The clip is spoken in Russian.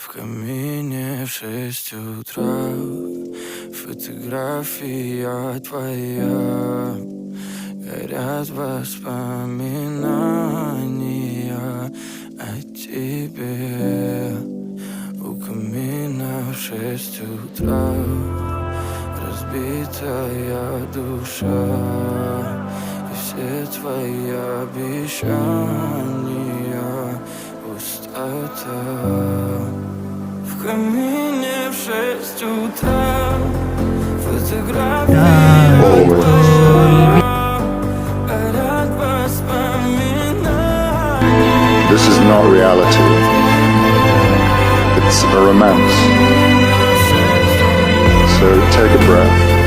В камине в 6 утра фотография твоя. Горят воспоминания о тебе. У камина в 6 утра разбитая душа. И все твои обещания пустота. В камине в 6 утра фотография твоя. Горят воспоминания. This is not reality. It's a romance. So take a breath.